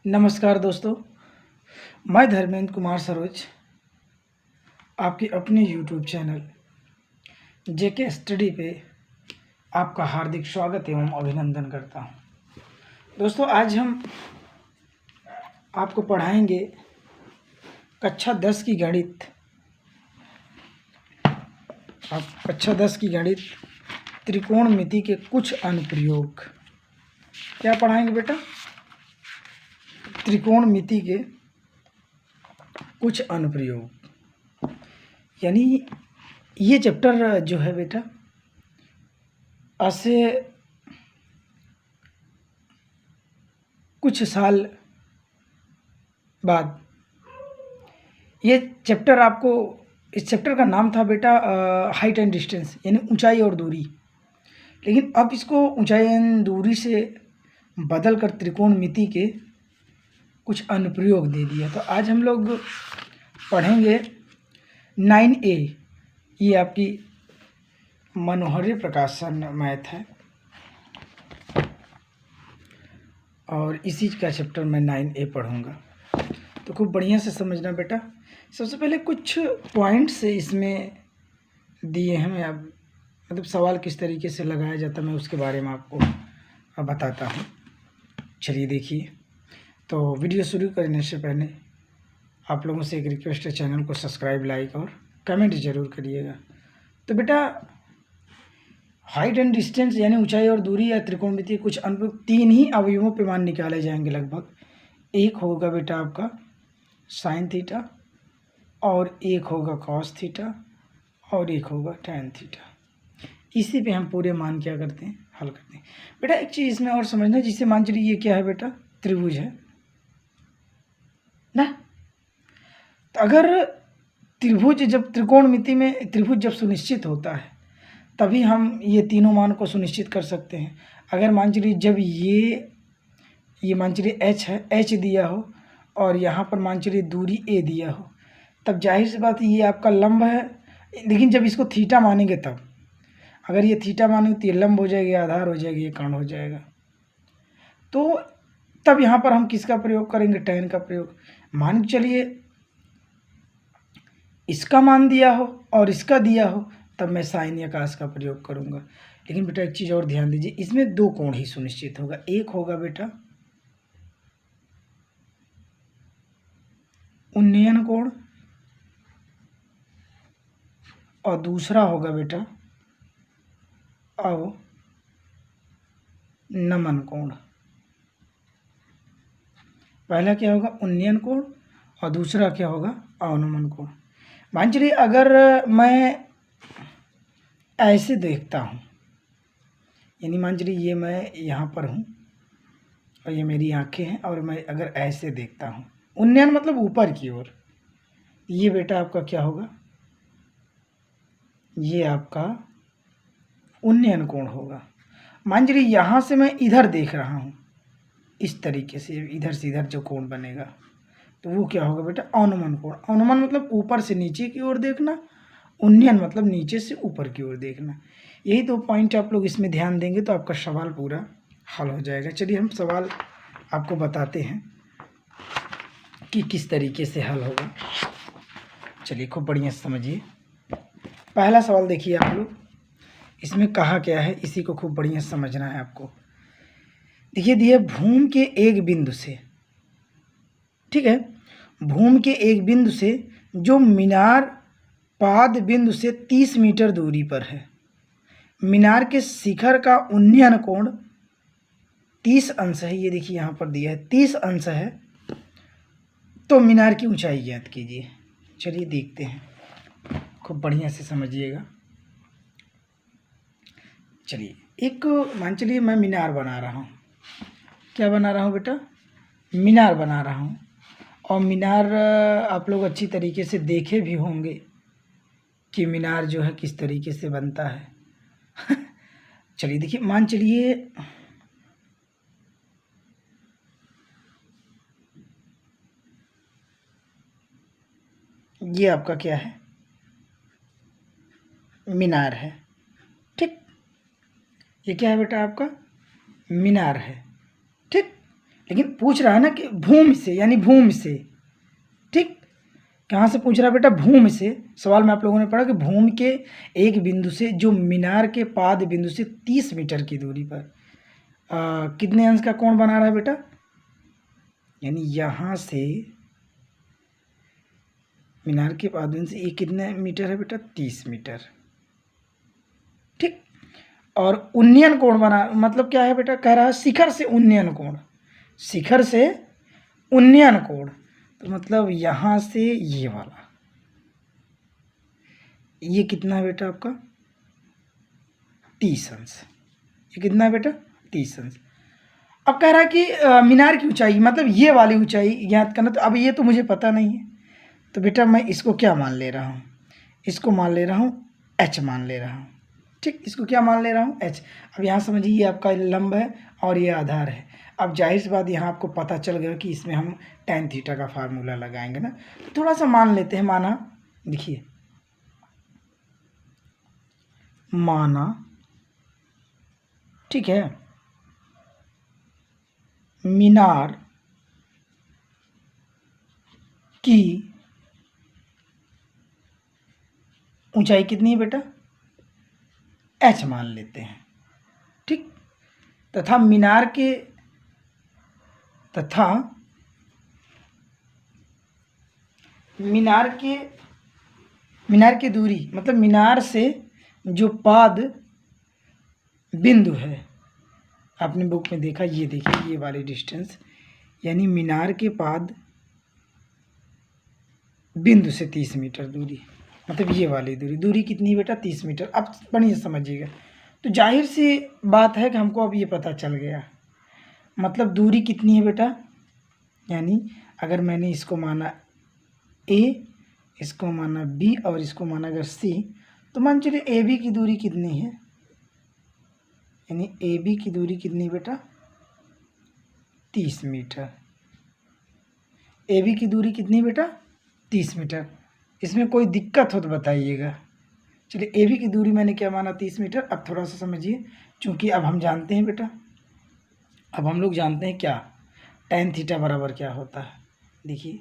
नमस्कार दोस्तों, मैं धर्मेंद्र कुमार सरोज आपके अपने YouTube चैनल जेके स्टडी पे आपका हार्दिक स्वागत एवं अभिनंदन करता हूं। दोस्तों, आज हम आपको पढ़ाएंगे कक्षा 10 की गणित। कक्षा 10 की गणित त्रिकोणमिति के कुछ अनुप्रयोग। क्या पढ़ाएंगे बेटा? त्रिकोणमिति के कुछ अनुप्रयोग। यानी ये चैप्टर जो है बेटा, आज से कुछ साल बाद ये चैप्टर आपको, इस चैप्टर का नाम था बेटा हाइट एंड डिस्टेंस, यानी ऊंचाई और दूरी। लेकिन अब इसको ऊंचाई एंड दूरी से बदल कर त्रिकोणमिति के कुछ अनुप्रयोग दे दिया। तो आज हम लोग पढ़ेंगे 9A। ये आपकी मनोहरी प्रकाशन मैथ है और इसी का चैप्टर मैं 9A पढ़ूंगा। तो खूब बढ़िया से समझना बेटा। सबसे पहले कुछ पॉइंट्स इसमें दिए हैं। मैं अब मतलब सवाल किस तरीके से लगाया जाता है मैं उसके बारे में आपको बताता हूँ। चलिए देखिए। तो वीडियो शुरू करने से पहले आप लोगों से एक रिक्वेस्ट है, चैनल को सब्सक्राइब, लाइक और कमेंट ज़रूर करिएगा। तो बेटा, हाइट एंड डिस्टेंस यानी ऊंचाई और दूरी या त्रिकोणमिति कुछ अनुप्रयोग, 3 ही अवयवों पे मान निकाले जाएंगे लगभग। एक होगा बेटा आपका साइन थीटा, और एक होगा कॉस थीटा, और एक होगा टैन थीटा। इसी पे हम पूरे मान क्या करते हैं, हल करते हैं। बेटा एक चीज़ इसमें और समझना, जिसे मान चलिए ये क्या है बेटा, त्रिभुज है ना। तो अगर त्रिभुज, जब त्रिकोणमिति में त्रिभुज जब सुनिश्चित होता है तभी हम ये तीनों मान को सुनिश्चित कर सकते हैं। अगर मान चलिए जब ये मान चलिए h है, h दिया हो और यहाँ पर मान चलिए दूरी a दिया हो, तब जाहिर सी बात ये आपका लंब है। लेकिन जब इसको थीटा मानेंगे तब, अगर ये थीटा मानेंगे तो ये लंब हो जाएगी, आधार हो जाएगी, ये कर्ण हो जाएगा। तो तब यहाँ पर हम किसका प्रयोग करेंगे, टैन का प्रयोग। मान के चलिए इसका मान दिया हो और इसका दिया हो, तब मैं साइन या कास का प्रयोग करूँगा। लेकिन बेटा एक चीज़ और ध्यान दीजिए, इसमें 2 कोण ही सुनिश्चित होगा। एक होगा बेटा उन्नयन कोण और दूसरा होगा बेटा अवनमन कोण। पहला क्या होगा, उन्नयन कोण, और दूसरा क्या होगा, अवनमन कोण। मान चलिए अगर मैं ऐसे देखता हूँ, यानी मान चलिए ये मैं यहाँ पर हूँ और ये मेरी आंखें हैं, और मैं अगर ऐसे देखता हूँ, उन्नयन मतलब ऊपर की ओर, ये बेटा आपका क्या होगा, ये आपका उन्नयन कोण होगा। मान चलिए यहाँ से मैं इधर देख रहा हूँ, इस तरीके से इधर से इधर जो कोण बनेगा, तो वो क्या होगा बेटा, अवनमन कोण। अवनमन मतलब ऊपर से नीचे की ओर देखना, उन्नयन मतलब नीचे से ऊपर की ओर देखना। यही 2 पॉइंट आप लोग इसमें ध्यान देंगे तो आपका सवाल पूरा हल हो जाएगा। चलिए हम सवाल आपको बताते हैं कि किस तरीके से हल होगा। चलिए खूब बढ़िया से समझिए। पहला सवाल देखिए आप लोग, इसमें कहा क्या है, इसी को खूब बढ़िया से समझना है आपको। देखिए दिए भूमि के एक बिंदु से, ठीक है, भूमि के एक बिंदु से जो मीनार पाद बिंदु से 30 मीटर दूरी पर है, मीनार के शिखर का उन्नयन कोण 30 अंश है। ये देखिए यहाँ पर दिया है 30 अंश है, तो मीनार की ऊंचाई ज्ञात कीजिए। चलिए देखते हैं, खूब बढ़िया से समझिएगा। चलिए एक मान चलिए मैं मीनार बना रहा हूँ। क्या बना रहा हूँ बेटा, मीनार बना रहा हूँ। और मीनार आप लोग अच्छी तरीके से देखे भी होंगे कि मीनार जो है किस तरीके से बनता है। चलिए देखिए, मान चलिए ये आपका क्या है, मीनार है, ठीक। ये क्या है बेटा, आपका मीनार है, ठीक। लेकिन पूछ रहा है ना कि भूमि से, यानी भूमि से, ठीक। कहाँ से पूछ रहा है बेटा? भूमि से। सवाल में आप लोगों ने पढ़ा कि भूमि के एक बिंदु से जो मीनार के पाद बिंदु से 30 मीटर की दूरी पर कितने अंश का कोण बना रहा है बेटा? यानी यहाँ से मीनार के पाद बिंदु से ये कितने मीटर है बेटा? 30 मीटर, ठीक। और उन्नयन कोण बना, मतलब क्या है बेटा? कह रहा है शिखर से उन्नयन कोण, शिखर से उन्नयन कोण, तो मतलब यहाँ से ये वाला, ये कितना है बेटा आपका? 30 अंश। ये कितना है बेटा? 30 अंश। अब कह रहा है कि मीनार की ऊंचाई, मतलब ये वाली ऊंचाई ज्ञात करना। तो अब ये तो मुझे पता नहीं है, तो बेटा मैं इसको क्या मान ले रहा हूँ? इसको मान ले रहा हूँ h मान ले रहा हूँ, ठीक। इसको क्या मान ले रहा हूँ? h। अब यहाँ समझिए ये आपका लंब है और ये आधार है। अब जाहिर सी बात यहाँ आपको पता चल गया कि इसमें हम tan थीटा का फार्मूला लगाएंगे ना। तो थोड़ा सा मान लेते हैं, माना, देखिए, माना, ठीक है, मीनार की ऊंचाई कितनी है बेटा? h मान लेते हैं, ठीक। तथा मीनार की दूरी, मतलब मीनार से जो पाद बिंदु है, आपने बुक में देखा, ये देखिए ये वाली डिस्टेंस, यानी मीनार के पाद बिंदु से 30 मीटर दूरी, मतलब ये वाली दूरी कितनी है बेटा? 30 मीटर। अब बढ़िया समझिएगा। तो जाहिर सी बात है कि हमको अब ये पता चल गया, मतलब दूरी कितनी है बेटा? यानी अगर मैंने इसको माना A, इसको माना B और इसको माना अगर C, तो मान चलिए AB की दूरी कितनी है? यानी AB की दूरी कितनी बेटा? 30 मीटर। AB की दूरी कितनी बेटा? 30 मीटर। इसमें कोई दिक्कत हो तो बताइएगा। चलिए AB की दूरी मैंने क्या माना? 30 मीटर। अब थोड़ा सा समझिए, चूँकि अब हम जानते हैं बेटा, अब हम लोग जानते हैं क्या, tan थीटा बराबर क्या होता है। देखिए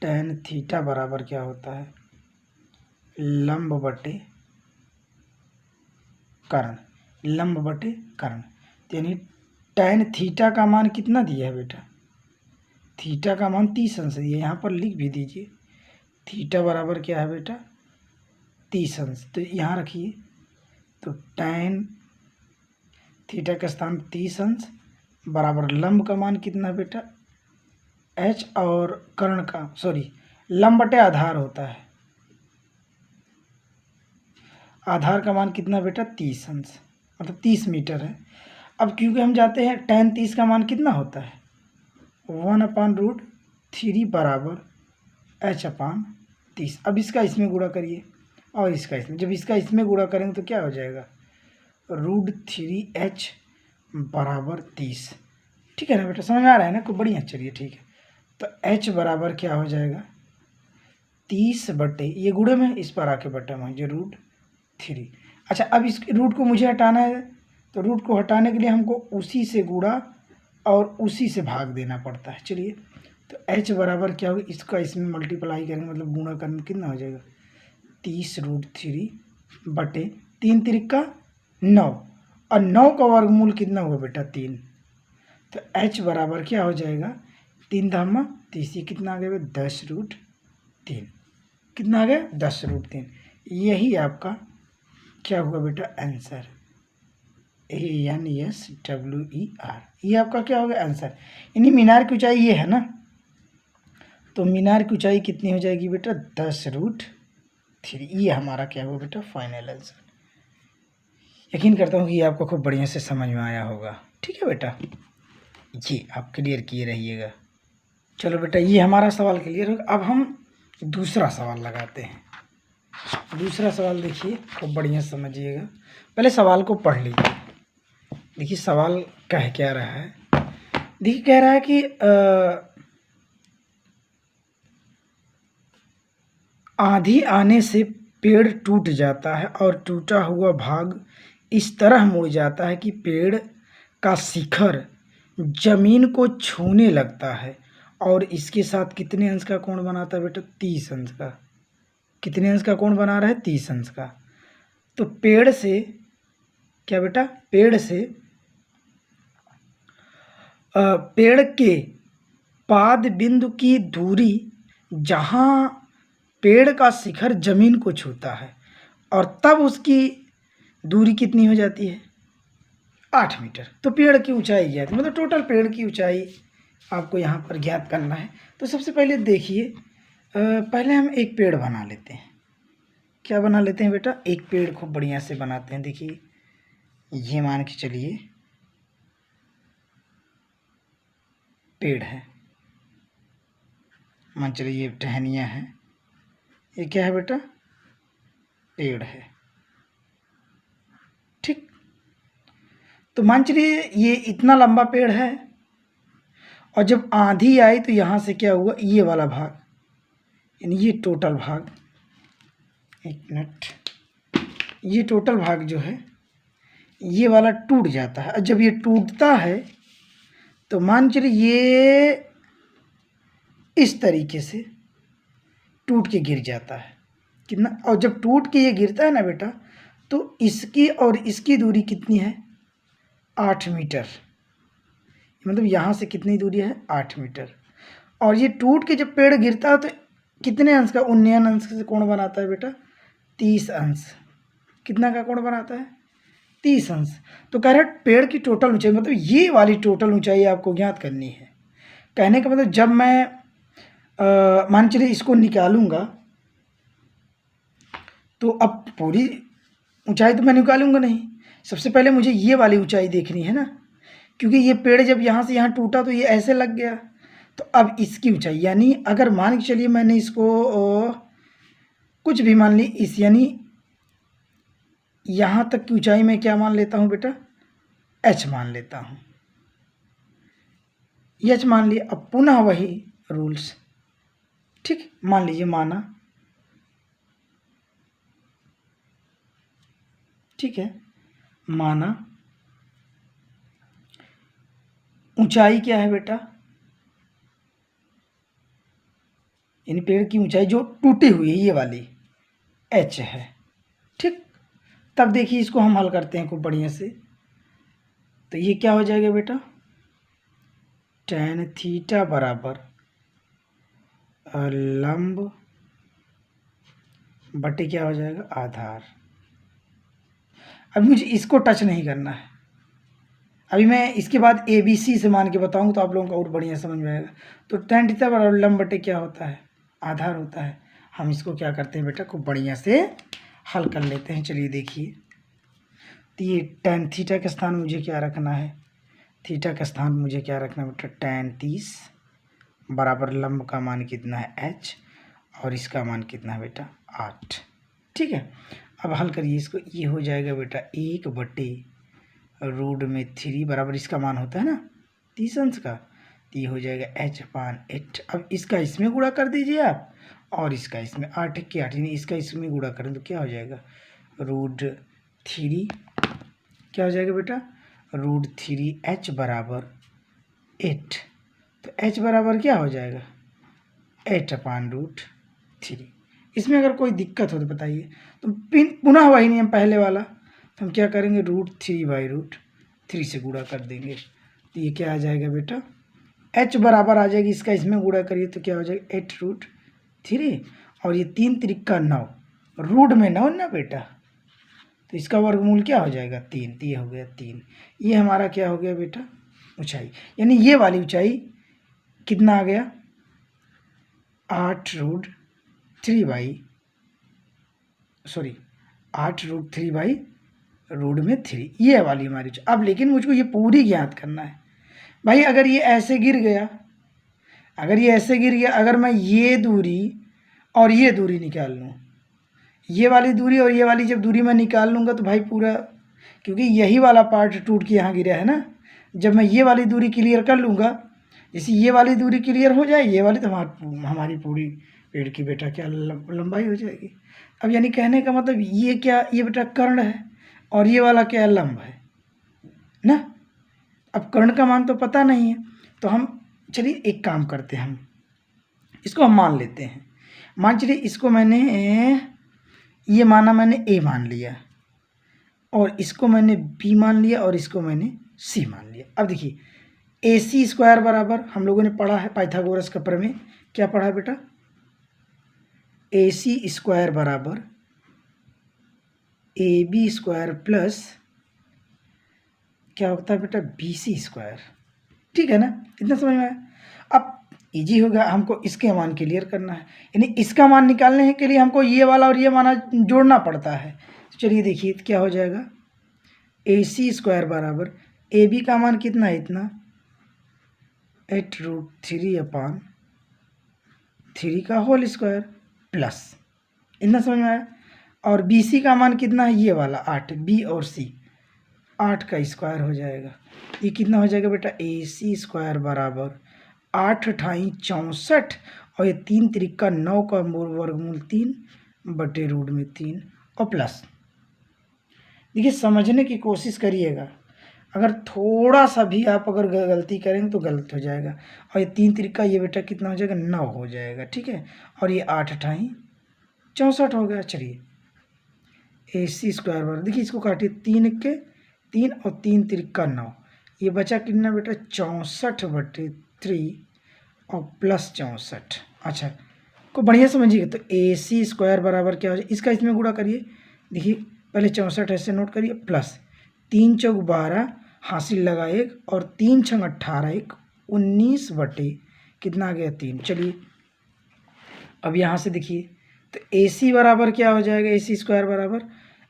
tan थीटा बराबर क्या होता है? लंब बटे कर्ण, लंब बटे कर्ण। यानी tan थीटा का मान कितना दिया है बेटा? थीटा का मान 30 अंश दिया, यहाँ पर लिख भी दीजिए। थीटा बराबर क्या है बेटा? 30 अंश। तो यहाँ रखिए, तो tan थीटा का स्थान 30 अंश बराबर लंब का मान कितना बेटा? h, और कर्ण का, सॉरी, लंब बटे आधार होता है, आधार का मान कितना बेटा? 30 अंश, मतलब 30 मीटर है। अब क्योंकि हम जाते हैं tan 30 का मान कितना होता है? 1/√3 बराबर h/30। अब इसका इसमें गुणा करिए और इसका इसमें, जब इसका इसमें गुणा करेंगे तो क्या हो जाएगा? √3h बराबर 30। ठीक है ना बेटा? समझ में आ रहा है ना? को बढ़िया, चलिए ठीक है। तो h बराबर क्या हो जाएगा? 30 बटे, ये गुणे में इस पर आके बटे में जो √3। अच्छा, अब इस रूट को मुझे हटाना है, तो रूट को हटाने के लिए हमको उसी से गुणा और उसी से भाग देना पड़ता है। चलिए, तो h बराबर क्या होगा? इसका इसमें मल्टीप्लाई करेंगे, मतलब गुणा करने कितना हो जाएगा? 30√3 बटे 3 तिरिका 9, और 9 का वर्गमूल कितना हुआ बेटा? 3। तो h बराबर क्या हो जाएगा? 3 धामा 30, ये कितना आ गया? 10√3। कितना आ गया? 10√3। यही आपका क्या हुआ बेटा? आंसर, ANSWER, ये आपका क्या हो गया? आंसर। यानी मीनार की ऊंचाई ये है ना, तो मीनार की ऊंचाई कितनी हो जाएगी बेटा? 10√3। ये हमारा क्या हुआ बेटा? Final answer. यकीन करता हूँ कि ये आपको खूब बढ़िया से समझ में आया होगा। ठीक है बेटा, ये आप क्लियर किए रहिएगा। चलो बेटा, ये हमारा सवाल क्लियर होगा। अब हम दूसरा सवाल लगाते हैं। दूसरा सवाल देखिए, खूब बढ़िया समझिएगा। पहले सवाल को पढ़ लीजिए। देखिए सवाल कह क्या रहा है। देखिए कह रहा है कि आंधी आने से पेड़ टूट जाता है और टूटा हुआ भाग इस तरह मुड़ जाता है कि पेड़ का शिखर जमीन को छूने लगता है और इसके साथ कितने अंश का कोण बनाता है बेटा? 30 अंश का। कितने अंश का कोण बना रहा है? 30 अंश का। तो पेड़ से क्या बेटा? पेड़ के पाद बिंदु की दूरी जहाँ पेड़ का शिखर जमीन को छूता है और तब उसकी दूरी कितनी हो जाती है? 8 मीटर। तो पेड़ की ऊंचाई ज्ञात, मतलब टोटल पेड़ की ऊंचाई आपको यहाँ पर ज्ञात करना है। तो सबसे पहले देखिए, पहले हम एक पेड़ बना लेते हैं। क्या बना लेते हैं बेटा? एक पेड़ खूब बढ़िया से बनाते हैं। देखिए, ये मान के चलिए पेड़ है, मान चलिए ये टहनियाँ है, ये क्या है बेटा? पेड़ है। ठीक, तो मान चलिए ये इतना लंबा पेड़ है और जब आंधी आई तो यहाँ से क्या हुआ? ये वाला भाग, यानी ये टोटल भाग, एक मिनट, ये टोटल भाग जो है ये वाला टूट जाता है। और जब ये टूटता है तो मान चलिए ये इस तरीके से टूट के गिर जाता है। कितना? और जब टूट के ये गिरता है ना बेटा, तो इसकी और इसकी दूरी कितनी है? 8 मीटर। मतलब यहाँ से कितनी दूरी है? 8 मीटर। और ये टूट के जब पेड़ गिरता है तो कितने अंश का उन्नयन अंश से कोण बनाता है बेटा? 30 अंश। कितना का कोण बनाता है? 30 अंश। तो कह रहा है पेड़ की टोटल ऊंचाई, मतलब ये वाली टोटल ऊंचाई आपको ज्ञात करनी है। कहने का मतलब जब मैं मान चलिए इसको निकालूंगा तो अब पूरी ऊंचाई तो मैं निकालूंगा नहीं, सबसे पहले मुझे ये वाली ऊंचाई देखनी है ना, क्योंकि ये पेड़ जब यहाँ से यहाँ टूटा तो ये ऐसे लग गया। तो अब इसकी ऊंचाई, यानी अगर मान के चलिए मैंने इसको कुछ भी मान ली, इस यानी यहाँ तक की ऊंचाई में क्या मान लेता हूँ बेटा? h मान लेता हूँ। h मान लिया। अब पुनः वही रूल्स, ठीक, मान लीजिए माना, ठीक है, माना ऊंचाई क्या है बेटा? यानी पेड़ की ऊंचाई जो टूटी हुई है ये वाली h है। ठीक, तब देखिए इसको हम हल करते हैं खूब बढ़िया से। तो ये क्या हो जाएगा बेटा? tan थीटा बराबर लंब बटे क्या हो जाएगा? आधार। अब मुझे इसको टच नहीं करना है, अभी मैं इसके बाद ABC से मान के बताऊंगा तो आप लोगों को और बढ़िया समझ में आएगा। तो tan थीटा बराबर लंब बटे क्या होता है? आधार होता है। हम इसको क्या करते हैं बेटा? खूब बढ़िया से हल कर लेते हैं। चलिए देखिए, तो ये tan थीटा का स्थान मुझे क्या रखना है? थीटा का स्थान मुझे क्या रखना है बेटा? tan 30 बराबर लंब का मान कितना है? h, और इसका मान कितना है बेटा? 8। ठीक है, अब हल करिए इसको। ये हो जाएगा बेटा 1/√3 बराबर इसका मान होता है ना 30 अंश का, तो ये हो जाएगा h/8। अब इसका इसमें गुणा कर दीजिए आप, और इसका इसमें 8 के 8, यानी इसका इसमें गुणा करें तो क्या हो जाएगा? √3 क्या हो जाएगा बेटा? √3h बराबर 8। तो h बराबर क्या हो जाएगा? 8/√3। इसमें अगर कोई दिक्कत हो तो बताइए। तो पुनः वही नियम पहले वाला, तो हम क्या करेंगे? √3/√3 से गुणा कर देंगे। तो ये क्या आ जाएगा बेटा? h बराबर आ जाएगी, इसका इसमें गुणा करिए तो क्या हो जाएगा? 8√3, और ये 3 त्रिका 9, रूट में 9 ना बेटा, तो इसका वर्गमूल क्या हो जाएगा? 3। तो ये हो गया 3। ये हमारा क्या हो गया बेटा? ऊंचाई। यानी ये वाली ऊंचाई कितना आ गया? 8√3/√3, ये वाली हमारी ऊंचाई। अब लेकिन मुझको ये पूरी ज्ञात करना है भाई। अगर ये ऐसे गिर गया, अगर मैं ये दूरी और ये दूरी निकाल लूँ, ये वाली दूरी और ये वाली जब दूरी मैं निकाल लूँगा तो भाई पूरा, क्योंकि यही वाला पार्ट टूट के यहाँ गिरा है ना, जब मैं ये वाली दूरी क्लियर कर लूँगा, जैसे ये वाली दूरी क्लियर हो जाए, ये वाली तो हमारी पूरी पेड़ की बेटा क्या लंबाई हो जाएगी। अब यानी कहने का मतलब ये क्या? ये बेटा कर्ण है और ये वाला क्या? लंब है ना। अब कर्ण का मान तो पता नहीं है, तो हम चलिए एक काम करते हैं, हम इसको हम मान लेते हैं। मान चलिए इसको मैंने ये माना, मैंने ए मान लिया, और इसको मैंने बी मान लिया, और इसको मैंने सी मान लिया। अब देखिए ए सी स्क्वायर बराबर, हम लोगों ने पढ़ा है पाइथागोरस का प्रमेय, क्या पढ़ा है बेटा? ए सी स्क्वायर बराबर ए बी स्क्वायर प्लस क्या होता है बेटा? B C square. ठीक है ना, इतना समझ में आया? अब इजी होगा, हमको इसके मान क्लियर करना है, यानी इसका मान निकालने के लिए हमको ये वाला और ये माना जोड़ना पड़ता है। तो चलिए देखिए क्या हो जाएगा, ए सी स्क्वायर बराबर ए बी का मान कितना है? इतना 8√3/3 का होल स्क्वायर प्लस, इतना समझ में आया? और बी सी का मान कितना है? ये वाला 8, बी और सी 8 का स्क्वायर हो जाएगा। ये कितना हो जाएगा बेटा? ए सी स्क्वायर बराबर 8 × 64, और ये 3 त्रिका 9 का वर्गमूल 3/√3 और प्लस। देखिए समझने की कोशिश करिएगा, अगर थोड़ा सा भी आप अगर गलती करेंगे तो गलत हो जाएगा। और ये 3 त्रिका ये बेटा कितना हो जाएगा? 9 हो जाएगा। ठीक है, और ये 8 × 64 हो गया। चलिए ए सी स्क्वायर बराबर, देखिए इसको काटिए, 3 के 3 और 3 त्रिका 9, ये बचा कितना बेटा? 64/3 और प्लस 64। अच्छा को बढ़िया समझिएगा, तो ए सी स्क्वायर बराबर क्या हो जाए? इसका इसमें गुणा करिए, देखिए पहले 64 ऐसे नोट करिए, प्लस 3 × 4 = 12, हासिल लगा 1, और 3 × 18 1, 19 बटे कितना आ गया? 3। चलिए अब यहाँ से देखिए, तो ए सी बराबर क्या हो जाएगा? ए सी स्क्वायर बराबर,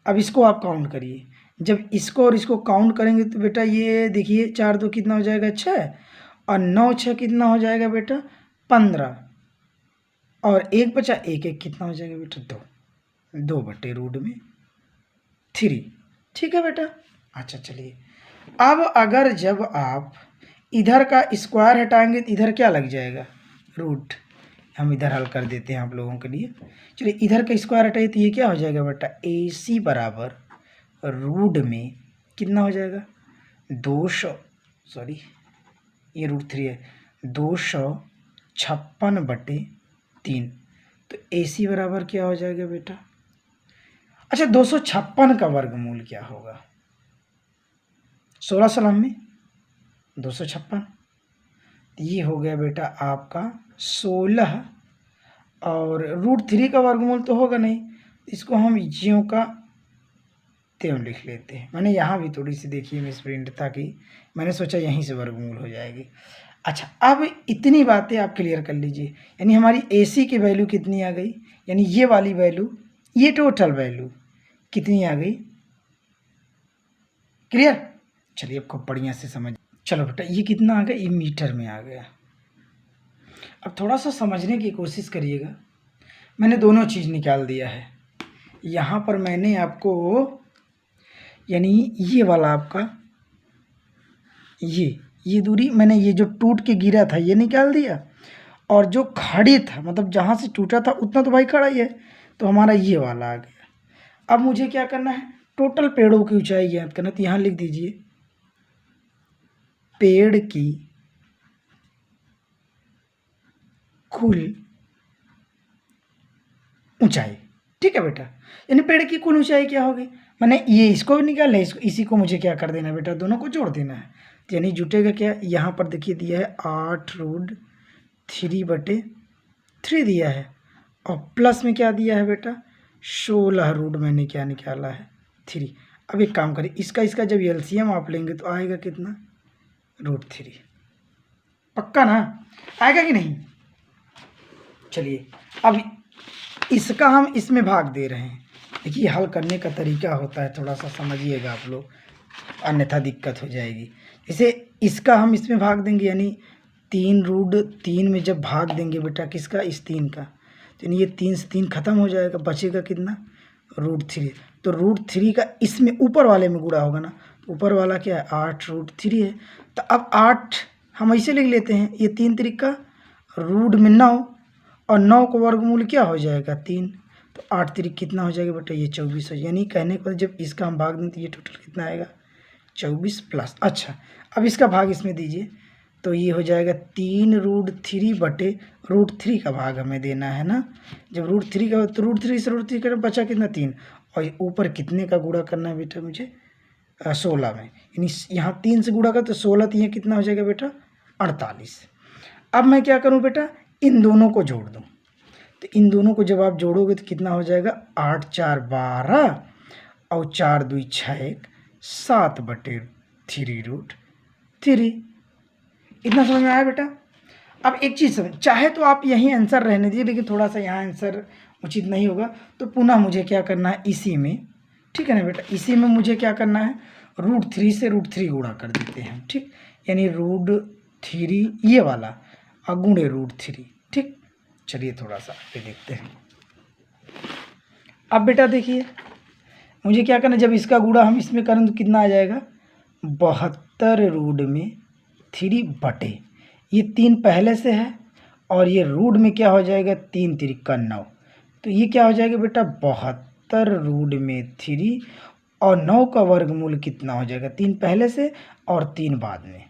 अब इसको आप काउंट करिए, जब इसको और इसको काउंट करेंगे तो बेटा ये देखिए 4 2 कितना हो जाएगा? 6, और 9 6 कितना हो जाएगा बेटा? 15, और 1 बचा 1 1 कितना हो जाएगा बेटा? 2/√3। ठीक है बेटा। अच्छा चलिए, अब अगर जब आप इधर का स्क्वायर हटाएंगे तो इधर क्या लग जाएगा? रूट। हम इधर हल कर देते हैं आप लोगों के लिए। चलिए इधर का स्क्वायर हटाइए तो ये क्या हो जाएगा बेटा? ए सी बराबर रूट में कितना हो जाएगा? 200, सॉरी ये √3 है, 256/3। तो ए सी बराबर क्या हो जाएगा बेटा? अच्छा 256 का वर्गमूल क्या होगा? 16 सलाम में 256, ये हो गया बेटा आपका 16, और √3 का वर्गमूल तो होगा नहीं, इसको हम ज्यों का त्यों लिख लेते हैं। मैंने यहाँ भी थोड़ी सी देखिए मिसप्रिंट था, कि मैंने सोचा यहीं से वर्गमूल हो जाएगी। अच्छा अब इतनी बातें आप क्लियर कर लीजिए, यानी हमारी ए सी की वैल्यू कितनी आ गई, यानी ये वाली वैल्यू, ये टोटल वैल्यू कितनी आ गई? क्लियर? चलिए आपको बढ़िया से समझ, चलो बेटा ये कितना आ गया? ये मीटर में आ गया। अब थोड़ा सा समझने की कोशिश करिएगा, मैंने दोनों चीज़ निकाल दिया है। यहाँ पर मैंने आपको यानी ये वाला आपका ये दूरी मैंने ये जो टूट के गिरा था ये निकाल दिया, और जो खड़ी था मतलब जहाँ से टूटा था उतना तो भाई खड़ा ही है, तो हमारा ये वाला आ गया। अब मुझे क्या करना है? टोटल पेड़ों की ऊंचाई ज्ञात करना, तो यहाँ लिख दीजिए पेड़ की कुल ऊंचाई। ठीक है बेटा, यानी पेड़ की कुल ऊंचाई क्या होगी? मैंने ये इसको निकालना है, इसको इसी को मुझे क्या कर देना है बेटा? दोनों को जोड़ देना है, यानी जुटेगा क्या? यहाँ पर देखिए दिया है 8√3/3 दिया है, और प्लस में क्या दिया है बेटा? 16 मैंने क्या निकाला है? 3। अब एक काम करिए, इसका जब एलसीएम आप लेंगे तो आएगा कितना? √3। पक्का ना? आएगा कि नहीं? चलिए अब इसका हम इसमें भाग दे रहे हैं। देखिए हल करने का तरीका होता है, थोड़ा सा समझिएगा आप लोग, अन्यथा दिक्कत हो जाएगी। जैसे इसका हम इसमें भाग देंगे, यानी 3√3 में जब भाग देंगे बेटा किसका? इस 3 का, तो ये 3 से 3 खत्म हो जाएगा, बचेगा कितना? √3। तो √3 का इसमें ऊपर वाले में गुणा होगा ना, ऊपर वाला क्या है? 8√3 है। तो अब 8 हम ऐसे लिख लेते हैं, ये 3 त्रिका रूट में 9, और 9 का वर्गमूल क्या हो जाएगा? 3। तो 8 त्रिक कितना हो जाएगा बेटा? ये 24 हो, यानी कहने को जब इसका हम भाग दें तो ये टोटल कितना आएगा? 24 प्लस, अच्छा अब इसका भाग इसमें दीजिए, तो ये हो जाएगा 3√3/√3 का भाग हमें देना है ना। जब √3 का, तो √3 से √3 करना बचा कितना 3, और ऊपर कितने का गुणा करना है बेटा मुझे 16 में, यानी यहाँ 3 से गुणा कर तो 16 3 कितना हो जाएगा बेटा 48। अब मैं क्या करूँ बेटा, इन दोनों को जोड़ दूँ, तो इन दोनों को जब आप जोड़ोगे तो कितना हो जाएगा 8 4 12 और 4 2 6 7/3√3। इतना समझ में आया बेटा। अब एक चीज़ समझ, चाहे तो आप यही आंसर रहने दीजिए, लेकिन थोड़ा सा यहाँ आंसर उचित नहीं होगा, तो पुनः मुझे क्या करना है इसी में, ठीक है ना बेटा, इसी में मुझे क्या करना है √3 से √3 गुणा कर देते हैं, ठीक, यानी √3 ये वाला और गुणे √3, ठीक। चलिए थोड़ा सा पे देखते हैं। अब बेटा देखिए मुझे क्या करना, जब इसका गुणा हम इसमें करें तो कितना आ जाएगा 72√3 ये 3 पहले से है, और ये रूट में क्या हो जाएगा 3 3 9, तो ये क्या हो जाएगा बेटा 72√3 और 9 का वर्गमूल कितना हो जाएगा 3 पहले से और 3 बाद में,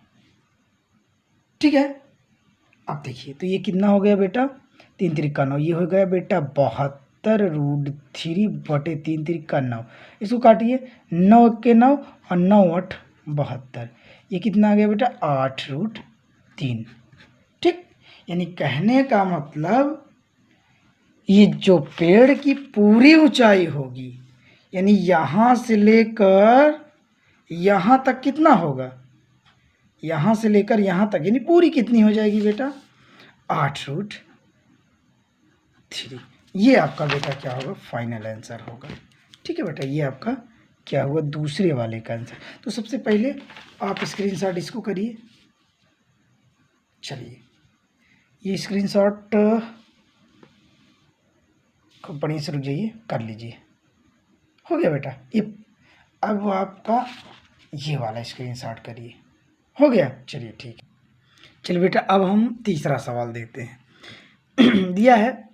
ठीक है। अब देखिए तो ये कितना हो गया बेटा 3 3 9, ये हो गया बेटा 72√3/3 3 9, इसको काटिए 9 के 9 और 9 8 72, ये कितना आ गया बेटा 8√3, ठीक। यानी कहने का मतलब ये जो पेड़ की पूरी ऊंचाई होगी, यानी यहाँ से लेकर यहाँ तक कितना होगा, यहाँ से लेकर यहाँ तक, यानी पूरी कितनी हो जाएगी बेटा 8√3। ये आपका बेटा क्या होगा फाइनल आंसर होगा, ठीक है बेटा। ये आपका क्या हुआ दूसरे वाले का आंसर। तो सबसे पहले आप स्क्रीनशॉट इसको करिए। चलिए ये स्क्रीनशॉट खूब बढ़िया से रुक जाइए, कर लीजिए, हो गया बेटा ये। अब आपका ये वाला स्क्रीनशॉट करिए, हो गया, चलिए ठीक है। चलिए बेटा अब हम तीसरा सवाल देखते हैं। दिया है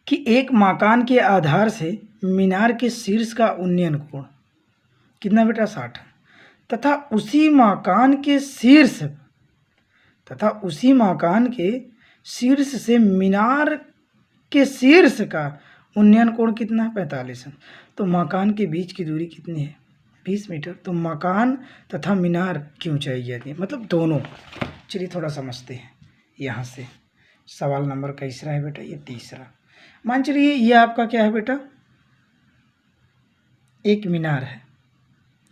कि एक मकान के आधार से मीनार के शीर्ष का उन्नयन कोण कितना बेटा 60, तथा उसी मकान के शीर्ष से मीनार के शीर्ष का उन्नयन कोण कितना है 45। तो मकान के बीच की दूरी कितनी है 20 मीटर। तो मकान तथा मीनार की ऊंचाई जाती है, मतलब दोनों। चलिए थोड़ा समझते हैं यहाँ से। सवाल नंबर कैसा है बेटा, ये तीसरा। मान चलिए ये आपका क्या है बेटा, एक मीनार है,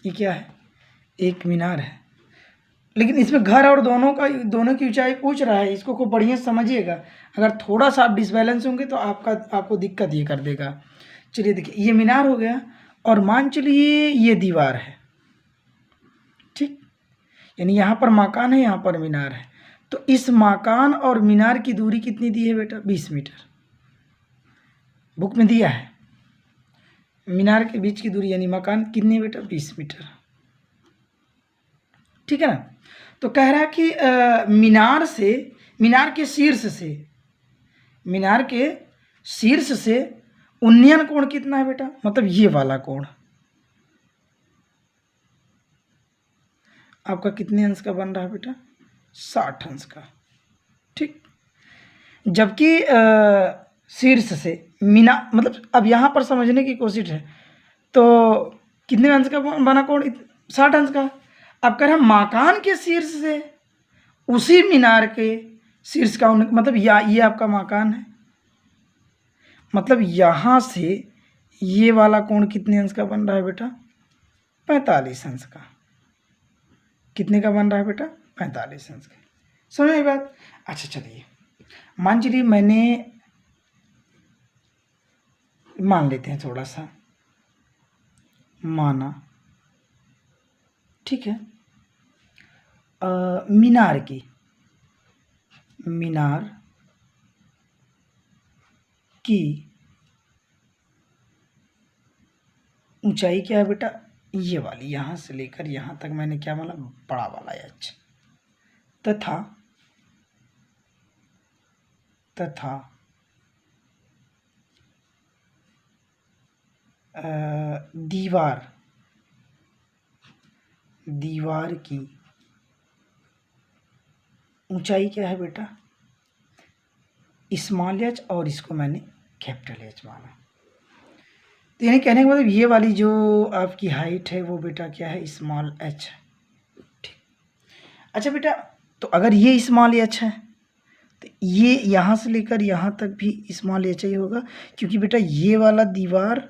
ये क्या है एक मीनार है, लेकिन इसमें घर और दोनों की ऊंचाई पूछ रहा है। इसको खूब बढ़िया से समझिएगा, अगर थोड़ा सा आप डिसबैलेंस होंगे तो आपको दिक्कत ये कर देगा। चलिए देखिए ये मीनार हो गया, और मान चलिए ये दीवार है, ठीक, यानी यहाँ पर मकान है, यहाँ पर मीनार है। तो इस मकान और मीनार की दूरी कितनी दी है बेटा 20 मीटर, बुक में दिया है। मीनार के बीच की दूरी यानी मकान कितनी है बेटा 20 मीटर, ठीक है ना। तो कह रहा है कि मीनार के शीर्ष से उन्नयन कोण कितना है बेटा, मतलब ये वाला कोण आपका कितने अंश का बन रहा है बेटा 60 अंश का, ठीक। जबकि शीर्ष से मतलब अब यहाँ पर समझने की कोशिश है, तो कितने अंश का बना कोण 60 अंश का। अब कह रहा है मकान के शीर्ष से उसी मीनार के शीर्ष का मतलब ये आपका मकान है, मतलब यहाँ से ये वाला कोण कितने अंश का बन रहा है बेटा 45 अंश का। कितने का बन रहा है बेटा 45 अंश का। समझ में बात। अच्छा चलिए मान चलिए मान लेते हैं, थोड़ा सा माना, ठीक है। मीनार की ऊंचाई क्या है बेटा ये वाली, यहाँ से लेकर यहाँ तक मैंने क्या माना बड़ा वाला एच, तथा दीवार दीवार की ऊंचाई क्या है बेटा, स्मॉल एच, और इसको मैंने कैपिटल एच माना। तो यानी कहने का मतलब ये वाली जो आपकी हाइट है वो बेटा क्या है, स्मॉल एच है। ठीक, अच्छा बेटा, तो अगर ये स्मॉल एच है तो ये यहाँ से लेकर यहाँ तक भी स्मॉल एच ही होगा, क्योंकि बेटा ये वाला दीवार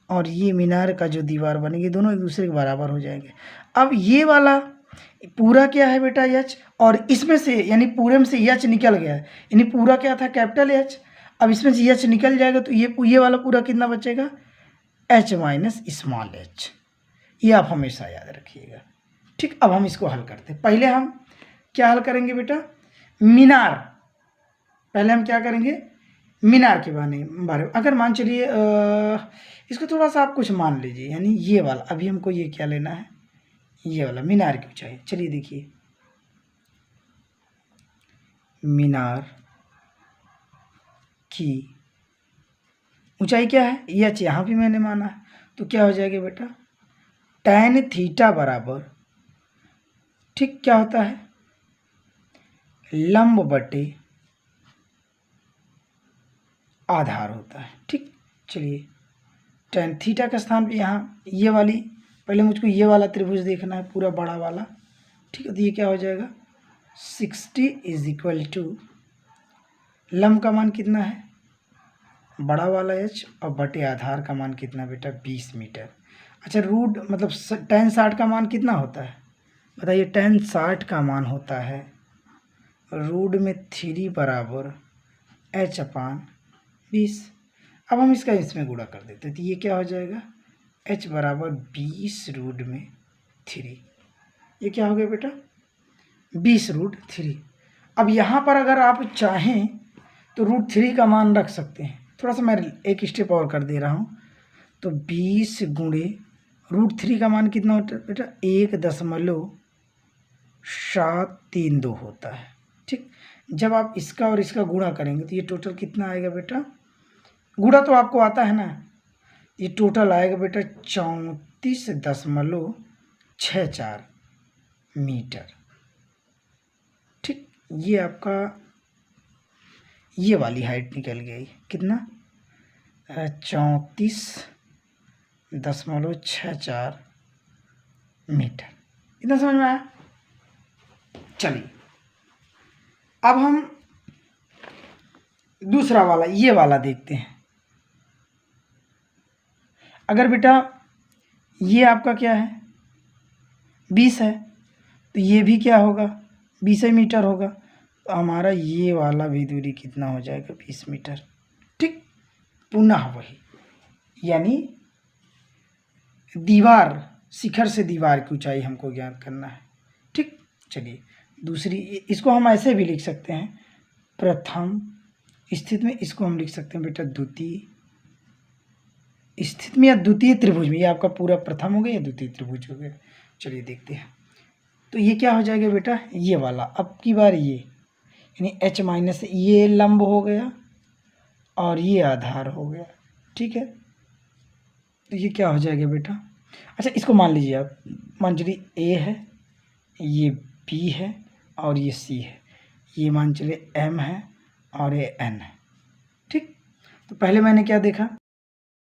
और ये मीनार का जो दीवार बनेंगे दोनों एक दूसरे के बराबर हो जाएंगे। अब ये वाला पूरा क्या है बेटा, एच, और इसमें से यानी पूरे में से एच निकल गया है, यानी पूरा क्या था, कैपिटल एच। अब इसमें से एच निकल जाएगा तो ये वाला पूरा कितना बचेगा, एच माइनस स्मॉल एच। ये आप हमेशा याद रखिएगा। ठीक, अब हम इसको हल करते हैं। पहले हम क्या हल करेंगे बेटा, मीनार। पहले हम क्या करेंगे, मीनार के बारे में। अगर मान चलिए इसको थोड़ा सा आप कुछ मान लीजिए, यानी ये वाला, अभी हमको ये क्या लेना है, ये वाला मीनार की ऊंचाई। चलिए देखिए, मीनार की ऊंचाई क्या है, एच, यहाँ भी मैंने माना है, तो क्या हो जाएगा बेटा, tan थीटा बराबर, ठीक, क्या होता है, लंब बटे आधार होता है। ठीक, चलिए tan थीटा का स्थान पे यहाँ ये वाली, पहले मुझको ये वाला त्रिभुज देखना है पूरा बड़ा वाला। ठीक है, तो ये क्या हो जाएगा, 60 इज इक्वल टू, लंब का मान कितना है, बड़ा वाला एच, और बटे आधार का मान कितना बेटा, 20 मीटर। अच्छा, रूट मतलब tan 60 का मान कितना होता है बताइए, tan 60 का मान होता है रूट में 3 बराबर एच अपान 20। अब हम इसका इसमें गुणा कर देते हैं, तो ये क्या हो जाएगा, h बराबर 20 रूट में 3। ये क्या हो गया बेटा, 20 रूट 3। अब यहाँ पर अगर आप चाहें तो रूट 3 का मान रख सकते हैं। थोड़ा सा मैं एक स्टेप और कर दे रहा हूँ, तो 20 गुणे रूट 3 का मान कितना होता है बेटा, 1.732 होता है। ठीक, जब आप इसका और इसका गुणा करेंगे तो ये टोटल कितना आएगा बेटा, गुणा तो आपको आता है ना, ये टोटल आएगा बेटा 34.64 मीटर। ठीक, ये आपका ये वाली हाइट निकल गई, कितना, 34.64 मीटर। इतना समझ में आया। चलिए अब हम दूसरा वाला, ये वाला देखते हैं। अगर बेटा ये आपका क्या है, 20 है, तो ये भी क्या होगा, 20 मीटर होगा, तो हमारा ये वाला भी दूरी कितना हो जाएगा, 20 मीटर। ठीक, पुनः वही, यानी दीवार, शिखर से दीवार की ऊंचाई हमको ज्ञात करना है। ठीक, चलिए दूसरी, इसको हम ऐसे भी लिख सकते हैं, प्रथम स्थिति में, इसको हम लिख सकते हैं बेटा द्वितीय स्थिति में या द्वितीय त्रिभुज में। ये आपका पूरा प्रथम हो गया या द्वितीय त्रिभुज हो गया। चलिए देखते हैं, तो ये क्या हो जाएगा बेटा, ये वाला, अब की बार ये, यानी h माइनस, ये लंब हो गया और ये आधार हो गया। ठीक है, तो ये क्या हो जाएगा बेटा, अच्छा इसको मान लीजिए आप, मान चलिए a है, ये b है और ये c है, ये मान चलिए m है और ये n है। ठीक, तो पहले मैंने क्या देखा,